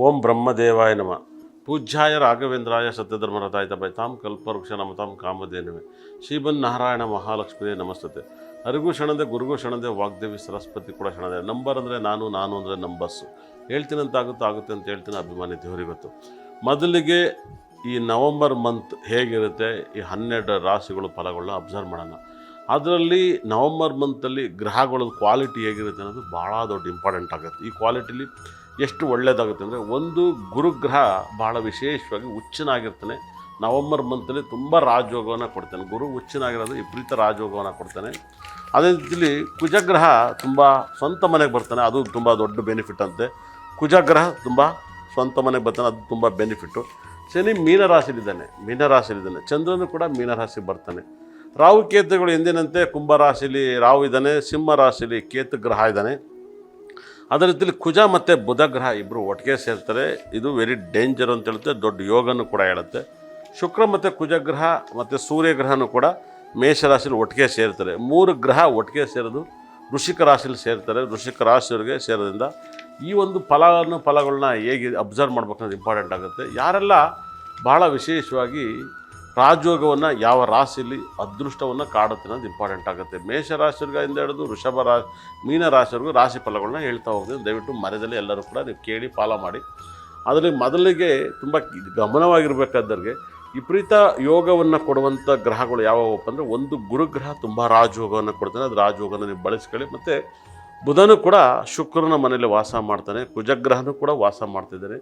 ಓಂ ಬ್ರಹ್ಮದೇವಾಯ ನಮಃ. ಪೂಜ್ಯಾಯ ರಾಘವೇಂದ್ರಾಯ ಸತ್ಯಧರ್ಮರತಾಯ ತಪೈತಾಂ ಕಲ್ಪವೃಕ್ಷ ನಮತಾಂ ಕಾಮಧೇನವೇ ಶ್ರೀಮನ್ನಾರಾಯಣ ಮಹಾಲಕ್ಷ್ಮಿಯೇ ನಮಸ್ತತೆ. ಹರಿಗೂ ಶರಣದೆ ಗುರುಗೂ ಶರಣದೆ ವಾಗ್ದೇವಿ ಸರಸ್ವತಿ ಕೂಡ ಶರಣದೆ. ನಂಬರ್ ಅಂದರೆ ನಾನು ಅಂದರೆ ನಂಬಸ್ಸು. ಹೇಳ್ತೀನಿ ಅಂತ ಆಗುತ್ತೆ ಅಂತ ಹೇಳ್ತೀನಿ. ಅಭಿಮಾನಿ ದೇವರಿಗೊತ್ತು. ಮೊದಲಿಗೆ ಈ ನವಂಬರ್ ಮಂತ್ ಹೇಗಿರುತ್ತೆ, ಈ 12 ರಾಶಿಗಳು ಫಲಗಳನ್ನ ಅಬ್ಸರ್ವ್ ಮಾಡೋಣ. ಅದರಲ್ಲಿ ನವಂಬರ್ ಮಂತಲ್ಲಿ ಗ್ರಹಗಳ ಕ್ವಾಲಿಟಿ ಹೇಗಿರುತ್ತೆ ಅನ್ನೋದು ಭಾಳ ದೊಡ್ಡ ಇಂಪಾರ್ಟೆಂಟ್ ಆಗುತ್ತೆ. ಈ ಕ್ವಾಲಿಟಿಲಿ ಎಷ್ಟು ಒಳ್ಳೆಯದಾಗುತ್ತೆ ಅಂದರೆ, ಒಂದು ಗುರುಗ್ರಹ ಭಾಳ ವಿಶೇಷವಾಗಿ ಹುಚ್ಚನಾಗಿರ್ತಾನೆ. ನವಂಬರ್ ಮಂತಲ್ಲಿ ತುಂಬ ರಾಜಯೋಗವನ್ನು ಕೊಡ್ತಾನೆ. ಗುರು ಹುಚ್ಚನಾಗಿರೋದು ವಿಪರೀತ ರಾಜಯೋಗವನ್ನು ಕೊಡ್ತಾನೆ. ಅದೇ ರೀತಿಯಲ್ಲಿ ಕುಜಗ್ರಹ ತುಂಬ ಸ್ವಂತ ಮನೆಗೆ ಬರ್ತಾನೆ. ಅದು ತುಂಬ ದೊಡ್ಡ ಬೆನಿಫಿಟ್ ಅಂತೆ. ಕುಜಗ್ರಹ ತುಂಬ ಸ್ವಂತ ಮನೆಗೆ ಬರ್ತಾನೆ, ಅದು ತುಂಬ ಬೆನಿಫಿಟ್ಟು. ಶನಿ ಮೀನರಾಶಿಲಿದ್ದಾನೆ. ಚಂದ್ರನು ಕೂಡ ಮೀನರಾಶಿಗೆ ಬರ್ತಾನೆ. ರಾಹು ಕೇತುಗಳು ಎಂದಿನಂತೆ ಕುಂಭರಾಶಿಲಿ ರಾಹು ಇದ್ದಾನೆ, ಸಿಂಹ ರಾಶಿಲಿ ಕೇತು ಗ್ರಹ ಇದ್ದಾನೆ. ಅದೇ ರೀತಿಯಲ್ಲಿ ಕುಜ ಮತ್ತು ಬುಧ ಗ್ರಹ ಇಬ್ಬರು ಒಟ್ಟಿಗೆ ಸೇರ್ತಾರೆ. ಇದು ವೆರಿ ಡೇಂಜರ್ ಅಂತ ಹೇಳುತ್ತೆ, ದೊಡ್ಡ ಯೋಗನೂ ಕೂಡ ಹೇಳುತ್ತೆ. ಶುಕ್ರ ಮತ್ತು ಕುಜಗ್ರಹ ಮತ್ತು ಸೂರ್ಯಗ್ರಹನೂ ಕೂಡ ಮೇಷರಾಶಿಲಿ ಒಟ್ಟಿಗೆ ಸೇರ್ತಾರೆ. 3 ಗ್ರಹ ಒಟ್ಟಿಗೆ ಸೇರೋದು ವೃಶ್ಚಿಕ ರಾಶಿಲಿ ಸೇರ್ತಾರೆ. ವೃಶ್ಚಿಕ ರಾಶಿಯವರಿಗೆ ಸೇರೋದ್ರಿಂದ ಈ ಒಂದು ಫಲಗಳನ್ನ ಹೇಗೆ ಅಬ್ಸರ್ವ್ ಮಾಡ್ಬೇಕು ಅನ್ನೋದು ಇಂಪಾರ್ಟೆಂಟ್ ಆಗುತ್ತೆ. ಯಾರೆಲ್ಲ ಭಾಳ ವಿಶೇಷವಾಗಿ ರಾಜಯೋಗವನ್ನು ಯಾವ ರಾಶಿಯಲ್ಲಿ ಅದೃಷ್ಟವನ್ನು ಕಾಡುತ್ತೆ ಅನ್ನೋದು ಇಂಪಾರ್ಟೆಂಟ್ ಆಗುತ್ತೆ. ಮೇಷರಾಶಿಯಿಂದ ಹಿಡಿದು ಮೀನರಾಶಿವರೆಗೂ ರಾಶಿ ಫಲಗಳನ್ನ ಹೇಳ್ತಾ ಹೋಗ್ತೀನಿ. ದಯವಿಟ್ಟು ಮರೆಯಲ್ಲಿ ಎಲ್ಲರೂ ಕೂಡ ನೀವು ಕೇಳಿ ಫಾಲೋ ಮಾಡಿ. ಅದರಲ್ಲಿ ಮೊದಲಿಗೆ ತುಂಬ ಗಮನವಾಗಿರಬೇಕಾದವ್ರಿಗೆ ವಿಪರೀತ ಯೋಗವನ್ನು ಕೊಡುವಂಥ ಗ್ರಹಗಳು ಯಾವಪ್ಪ ಅಂದರೆ, ಒಂದು ಗುರುಗ್ರಹ ತುಂಬ ರಾಜಯೋಗವನ್ನು ಕೊಡ್ತಾನೆ. ಅದು ರಾಜಯೋಗನ ನೀವು ಬಳಸ್ಕೊಳ್ಳಿ. ಮತ್ತು ಬುಧನು ಕೂಡ ಶುಕ್ರನ ಮನೆಯಲ್ಲಿ ವಾಸ ಮಾಡ್ತಾನೆ. ಕುಜಗ್ರಹನೂ ಕೂಡ ವಾಸ ಮಾಡ್ತಿದ್ದಾನೆ.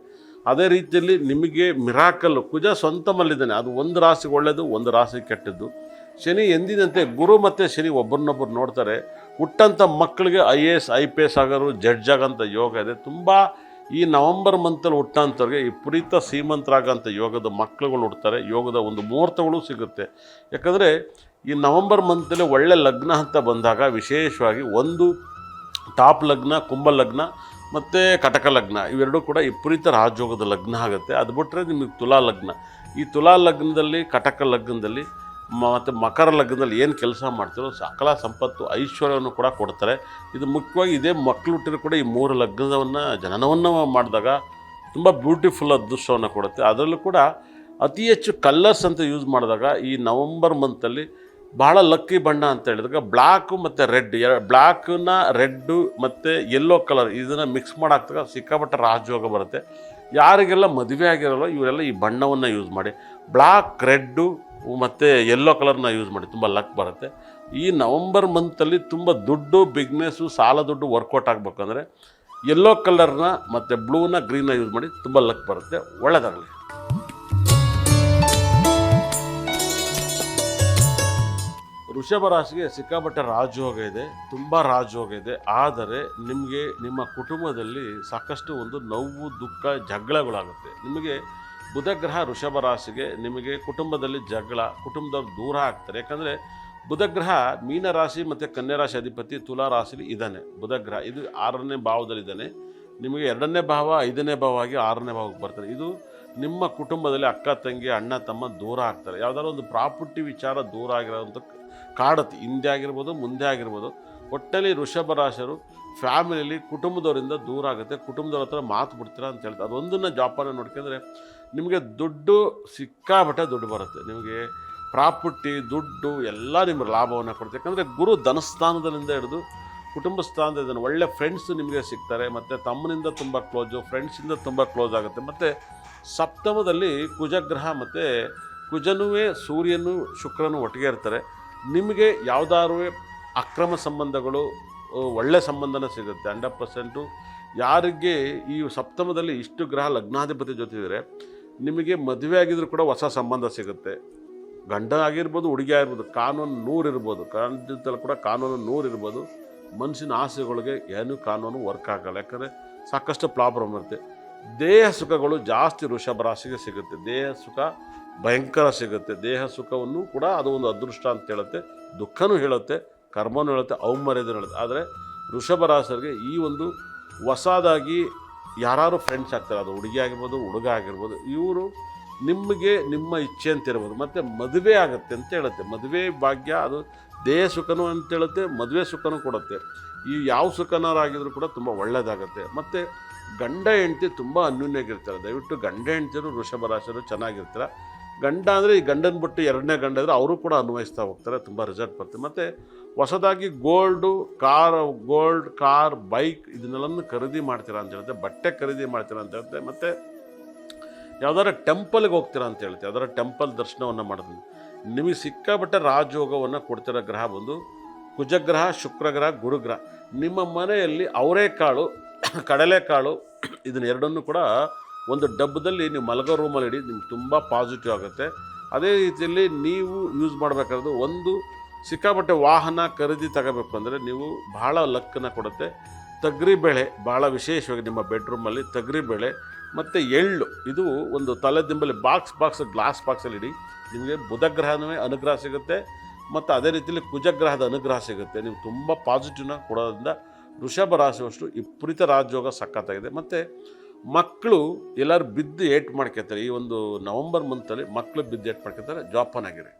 ಅದೇ ರೀತಿಯಲ್ಲಿ ನಿಮಗೆ ಮಿರಾಕಲ್ಲು ಕುಜ ಸ್ವಂತ ಮಲ್ಲಿದ್ದಾನೆ. ಅದು ಒಂದು ರಾಶಿಗೆ ಒಳ್ಳೆಯದು, ಒಂದು ರಾಶಿಗೆ ಕೆಟ್ಟದ್ದು. ಶನಿ ಎಂದಿನಂತೆ ಗುರು ಮತ್ತು ಶನಿ ಒಬ್ಬರನ್ನೊಬ್ಬರು ನೋಡ್ತಾರೆ. ಹುಟ್ಟಂಥ ಮಕ್ಕಳಿಗೆ IAS IPS ಆಗೋರು, ಜಡ್ಜ್ ಆಗೋಂಥ ಯೋಗ ಇದೆ. ತುಂಬ ಈ ನವಂಬರ್ ಮಂತಲ್ಲಿ ಹುಟ್ಟಂಥವ್ರಿಗೆ ವಿಪರೀತ ಶ್ರೀಮಂತರಾಗೋಂಥ ಯೋಗದ ಮಕ್ಕಳುಗಳು ಹುಡ್ತಾರೆ. ಯೋಗದ ಒಂದು ಮುಹೂರ್ತಗಳು ಸಿಗುತ್ತೆ. ಯಾಕಂದರೆ ಈ ನವಂಬರ್ ಮಂತಲ್ಲಿ ಒಳ್ಳೆ ಲಗ್ನ ಅಂತ ಬಂದಾಗ ವಿಶೇಷವಾಗಿ ಒಂದು ಟಾಪ್ ಲಗ್ನ, ಕುಂಭ ಲಗ್ನ ಮತ್ತು ಕಟಕ ಲಗ್ನ ಇವೆರಡೂ ಕೂಡ ವಿಪರೀತ ರಾಜಯೋಗದ ಲಗ್ನ ಆಗುತ್ತೆ. ಅದು ಬಿಟ್ಟರೆ ನಿಮಗೆ ತುಲಾ ಲಗ್ನ, ಈ ತುಲಾ ಲಗ್ನದಲ್ಲಿ, ಕಟಕ ಲಗ್ನದಲ್ಲಿ ಮತ್ತು ಮಕರ ಲಗ್ನದಲ್ಲಿ ಏನು ಕೆಲಸ ಮಾಡ್ತಿರೋ ಸಕಲ ಸಂಪತ್ತು ಐಶ್ವರ್ಯವನ್ನು ಕೂಡ ಕೊಡ್ತಾರೆ. ಇದು ಮುಖ್ಯವಾಗಿ ಇದೇ ಮಕ್ಕಳು ಹುಟ್ಟಿದ್ರು ಕೂಡ ಈ 3 ಲಗ್ನವನ್ನು ಜನನವನ್ನು ಮಾಡಿದಾಗ ತುಂಬ ಬ್ಯೂಟಿಫುಲ್ ಅದೃಷ್ಟವನ್ನು ಕೊಡುತ್ತೆ. ಅದರಲ್ಲೂ ಕೂಡ ಅತಿ ಹೆಚ್ಚು ಕಲರ್ಸ್ ಅಂತ ಯೂಸ್ ಮಾಡಿದಾಗ ಈ ನವಂಬರ್ ಮಂತಲ್ಲಿ ಭಾಳ ಲಕ್ಕಿ ಬಣ್ಣ ಅಂತ ಹೇಳಿದಾಗ ಬ್ಲ್ಯಾಕು ಮತ್ತು ರೆಡ್, ಬ್ಲ್ಯಾಕನ್ನ ರೆಡ್ಡು ಮತ್ತು ಯೆಲ್ಲೋ ಕಲರ್ ಇದನ್ನು ಮಿಕ್ಸ್ ಮಾಡಾಕ್ದಾಗ ಸಿಕ್ಕಾಪಟ್ಟೆ ರಾಜಯೋಗ ಬರುತ್ತೆ. ಯಾರಿಗೆಲ್ಲ ಮದುವೆ ಆಗಿರೋಲ್ಲ ಇವರೆಲ್ಲ ಈ ಬಣ್ಣವನ್ನು ಯೂಸ್ ಮಾಡಿ, ಬ್ಲ್ಯಾಕ್, ರೆಡ್ಡು ಮತ್ತು ಯೆಲ್ಲೋ ಕಲರ್ನ ಯೂಸ್ ಮಾಡಿ, ತುಂಬ ಲಕ್ ಬರುತ್ತೆ. ಈ ನವಂಬರ್ ಮಂತಲ್ಲಿ ತುಂಬ ದುಡ್ಡು, ಬಿಗ್ನೆಸ್ಸು, ಸಾಲ ದುಡ್ಡು ವರ್ಕೌಟ್ ಆಗಬೇಕಂದ್ರೆ ಯೆಲ್ಲೋ ಕಲರ್ನ ಮತ್ತು ಬ್ಲೂನ, ಗ್ರೀನ್ನ ಯೂಸ್ ಮಾಡಿ, ತುಂಬ ಲಕ್ ಬರುತ್ತೆ. ಒಳ್ಳೆಯದಾಗಲಿ. ವೃಷಭ ರಾಶಿಗೆ ಸಿಕ್ಕಾಪಟ್ಟೆ ರಾಜಯೋಗ ಇದೆ, ತುಂಬ ರಾಜಯೋಗ ಇದೆ. ಆದರೆ ನಿಮಗೆ ನಿಮ್ಮ ಕುಟುಂಬದಲ್ಲಿ ಸಾಕಷ್ಟು ಒಂದು ನೋವು, ದುಃಖ, ಜಗಳಗಳಾಗುತ್ತೆ. ನಿಮಗೆ ಬುಧಗ್ರಹ ವೃಷಭ ರಾಶಿಗೆ ನಿಮಗೆ ಕುಟುಂಬದಲ್ಲಿ ಜಗಳ, ಕುಟುಂಬದವ್ರು ದೂರ ಆಗ್ತಾರೆ. ಯಾಕಂದರೆ ಬುಧಗ್ರಹ ಮೀನರಾಶಿ ಮತ್ತು ಕನ್ಯಾ ರಾಶಿ ಅಧಿಪತಿ ತುಲಾ ರಾಶಿಲಿ ಇದ್ದಾನೆ. ಬುಧಗ್ರಹ ಇದು 6ನೇ ಭಾವದಲ್ಲಿದ್ದಾನೆ. ನಿಮಗೆ 2ನೇ ಭಾವ, 5ನೇ ಭಾವ ಆಗಿ 6ನೇ ಭಾವಕ್ಕೆ ಬರ್ತಾರೆ. ಇದು ನಿಮ್ಮ ಕುಟುಂಬದಲ್ಲಿ ಅಕ್ಕ ತಂಗಿ, ಅಣ್ಣ ತಮ್ಮ ದೂರ ಆಗ್ತಾರೆ. ಯಾವುದಾದ್ರು ಒಂದು ಪ್ರಾಪರ್ಟಿ ವಿಚಾರ ದೂರ ಆಗಿರೋಂಥ ಕಾಡುತ್ತೆ. ಹಿಂದೆ ಆಗಿರ್ಬೋದು, ಮುಂದೆ ಆಗಿರ್ಬೋದು. ಒಟ್ಟಲ್ಲಿ ವೃಷಭ ರಾಶಿಯರು ಫ್ಯಾಮಿಲಿಯಲ್ಲಿ ಕುಟುಂಬದವರಿಂದ ದೂರ ಆಗುತ್ತೆ. ಕುಟುಂಬದವ್ರ ಹತ್ರ ಮಾತು ಬಿಡ್ತೀರಾ ಅಂತ ಹೇಳ್ತಾರೆ. ಅದೊಂದನ್ನು ಜಾಪಾನ ನೋಡ್ಕೊಂಡ್ರೆ ನಿಮಗೆ ದುಡ್ಡು ಸಿಕ್ಕಾಬಟ್ಟೆ ದುಡ್ಡು ಬರುತ್ತೆ. ನಿಮಗೆ ಪ್ರಾಪರ್ಟಿ, ದುಡ್ಡು ಎಲ್ಲ ನಿಮಗೆ ಲಾಭವನ್ನು ಕೊಡುತ್ತೆ. ಯಾಕಂದರೆ ಗುರು ಧನಸ್ಥಾನದಲ್ಲಿಂದ ಹಿಡಿದು ಕುಟುಂಬ ಸ್ಥಾನದ ಒಳ್ಳೆ ಫ್ರೆಂಡ್ಸು ನಿಮಗೆ ಸಿಗ್ತಾರೆ. ಮತ್ತು ತಮ್ಮನಿಂದ ತುಂಬ ಕ್ಲೋಸು, ಫ್ರೆಂಡ್ಸಿಂದ ತುಂಬ ಕ್ಲೋಸ್ ಆಗುತ್ತೆ. ಮತ್ತು ಸಪ್ತಮದಲ್ಲಿ ಕುಜಗ್ರಹ ಮತ್ತು ಕುಜನೂ, ಸೂರ್ಯನು, ಶುಕ್ರನು ಒಟ್ಟಿಗೆ ಇರ್ತಾರೆ. ನಿಮಗೆ ಯಾವುದಾದ್ರು ಅಕ್ರಮ ಸಂಬಂಧಗಳು, ಒಳ್ಳೆ ಸಂಬಂಧನ ಸಿಗುತ್ತೆ 100%. ಯಾರಿಗೆ ಈ ಸಪ್ತಮದಲ್ಲಿ ಇಷ್ಟು ಗ್ರಹ ಲಗ್ನಾಧಿಪತಿ ಜೊತೆ ಇದ್ದರೆ ನಿಮಗೆ ಮದುವೆ ಆಗಿದ್ರು ಕೂಡ ಹೊಸ ಸಂಬಂಧ ಸಿಗುತ್ತೆ. ಗಂಡ ಆಗಿರ್ಬೋದು, ಹುಡುಗಿ ಆಗಿರ್ಬೋದು, ಕಾನೂನು 100 ಇರ್ಬೋದು, ಕಾನೂನಲ್ಲಿ ಕೂಡ ಕಾನೂನು 100 ಇರ್ಬೋದು. ಮನಸ್ಸಿನ ಆಸೆಗಳಿಗೆ ಏನೂ ಕಾನೂನು ವರ್ಕ್ ಆಗಲ್ಲ. ಯಾಕಂದರೆ ಸಾಕಷ್ಟು ಪ್ರಾಬ್ಲಮ್ ಇರುತ್ತೆ. ದೇಹ ಸುಖಗಳು ಜಾಸ್ತಿ ವೃಷಭ ರಾಶಿಗೆ ಸಿಗುತ್ತೆ. ದೇಹ ಸುಖ ಭಯಂಕರ ಸಿಗುತ್ತೆ. ದೇಹ ಸುಖವನ್ನು ಕೂಡ ಅದು ಒಂದು ಅದೃಷ್ಟ ಅಂತ ಹೇಳುತ್ತೆ. ದುಃಖನೂ ಹೇಳುತ್ತೆ, ಕರ್ಮನೂ ಹೇಳುತ್ತೆ, ಔಮರ್ಯದೂ ಹೇಳುತ್ತೆ. ಆದರೆ ವೃಷಭ ರಾಶಿಯವರಿಗೆ ಈ ಒಂದು ಹೊಸದಾಗಿ ಯಾರು ಫ್ರೆಂಡ್ಸ್ ಆಗ್ತಾರೆ, ಅದು ಹುಡುಗಿ ಆಗಿರ್ಬೋದು, ಹುಡುಗ ಆಗಿರ್ಬೋದು, ಇವರು ನಿಮಗೆ ನಿಮ್ಮ ಇಚ್ಛೆ ಅಂತ ಇರ್ಬೋದು. ಮತ್ತು ಮದುವೆ ಆಗುತ್ತೆ ಅಂತ ಹೇಳುತ್ತೆ. ಮದುವೆ ಭಾಗ್ಯ ಅದು ದೇಹ ಸುಖನೂ ಅಂತ ಹೇಳುತ್ತೆ, ಮದುವೆ ಸುಖನೂ ಕೊಡುತ್ತೆ. ಈ ಯಾವ ಸುಖನಾರಾಗಿದ್ರೂ ಕೂಡ ತುಂಬ ಒಳ್ಳೆಯದಾಗುತ್ತೆ. ಮತ್ತು ಗಂಡ ಹೆಂಡತಿ ತುಂಬ ಅನ್ಯೂನ್ಯಾಗಿರ್ತಾರೆ. ದಯವಿಟ್ಟು ಗಂಡ ಹೆಂಡತಿರು ವೃಷಭ ರಾಶಿಯವರು ಚೆನ್ನಾಗಿರ್ತಾರೆ. ಗಂಡ ಅಂದರೆ ಈ ಗಂಡನ ಬಿಟ್ಟು ಎರಡನೇ ಗಂಡ ಇದ್ದರೆ ಅವರು ಕೂಡ ಅನ್ವಯಿಸ್ತಾ ಹೋಗ್ತಾರೆ, ತುಂಬ ರಿಸಲ್ಟ್ ಬರ್ತದೆ. ಮತ್ತು ಹೊಸದಾಗಿ ಗೋಲ್ಡ್, ಕಾರ್, ಬೈಕ್ ಇದನ್ನೆಲ್ಲನೂ ಖರೀದಿ ಮಾಡ್ತೀರಾ ಅಂತ ಹೇಳುತ್ತೆ. ಬಟ್ಟೆ ಖರೀದಿ ಮಾಡ್ತೀರಾ ಅಂತ ಹೇಳುತ್ತೆ. ಮತ್ತು ಯಾವ್ದಾರ ಟೆಂಪಲ್ಗೆ ಹೋಗ್ತೀರಾ ಅಂತ ಹೇಳುತ್ತೆ. ಯಾವ್ದಾರ ಟೆಂಪಲ್ ದರ್ಶನವನ್ನು ಮಾಡೋದು ನಿಮಗೆ ಸಿಕ್ಕಾಪಟ್ಟೆ ರಾಜಯೋಗವನ್ನು ಕೊಡ್ತಿರೋ ಗ್ರಹ ಬಂದು ಕುಜಗ್ರಹ, ಶುಕ್ರಗ್ರಹ, ಗುರುಗ್ರಹ. ನಿಮ್ಮ ಮನೆಯಲ್ಲಿ ಅವರೆಕಾಳು, ಕಡಲೆಕಾಳು ಇದನ್ನೆರಡನ್ನೂ ಕೂಡ ಒಂದು ಡಬ್ಬದಲ್ಲಿ ನೀವು ಮಲಗೋ ರೂಮಲ್ಲಿ ಇಡಿ, ನಿಮ್ಗೆ ತುಂಬ ಪಾಸಿಟಿವ್ ಆಗುತ್ತೆ. ಅದೇ ರೀತಿಯಲ್ಲಿ ನೀವು ಯೂಸ್ ಮಾಡಬೇಕಾದ್ರೆ ಒಂದು ಸಿಕ್ಕಾಪಟ್ಟೆ ವಾಹನ ಖರೀದಿ ತಗೋಬೇಕು ಅಂದರೆ ನೀವು ಭಾಳ ಲಕ್ಕನ್ನು ಕೊಡುತ್ತೆ. ತೊಗರಿಬೇಳೆ ಭಾಳ ವಿಶೇಷವಾಗಿ ನಿಮ್ಮ ಬೆಡ್ರೂಮಲ್ಲಿ ತೊಗರಿಬೇಳೆ ಮತ್ತು ಎಳ್ಳು ಇದು ಒಂದು ತಲೆದಿಂಬಲ್ಲಿ ಗ್ಲಾಸ್ ಬಾಕ್ಸಲ್ಲಿ ಇಡಿ. ನಿಮಗೆ ಬುಧಗ್ರಹನೂ ಅನುಗ್ರಹ ಸಿಗುತ್ತೆ ಮತ್ತು ಅದೇ ರೀತಿಯಲ್ಲಿ ಕುಜಗ್ರಹದ ಅನುಗ್ರಹ ಸಿಗುತ್ತೆ. ನೀವು ತುಂಬ ಪಾಸಿಟಿವ್ನ ಕೊಡೋದ್ರಿಂದ ವೃಷಭ ರಾಶಿಯಷ್ಟು ವಿಪರೀತ ರಾಜಯೋಗ ಸಖತ್ತಾಗಿದೆ. ಮತ್ತು ಮಕ್ಕಳು ಎಲ್ಲರೂ ಬಿದ್ದು ಏಟ್ ಮಾಡ್ಕೊತಾರೆ. ಈ ಒಂದು ನವಂಬರ್ ಮಂತಲ್ಲಿ ಮಕ್ಕಳು ಬಿದ್ದು ಏಟ್ ಮಾಡ್ಕೊತಾರೆ. ಜೋಪಾನಾಗಿರಿ.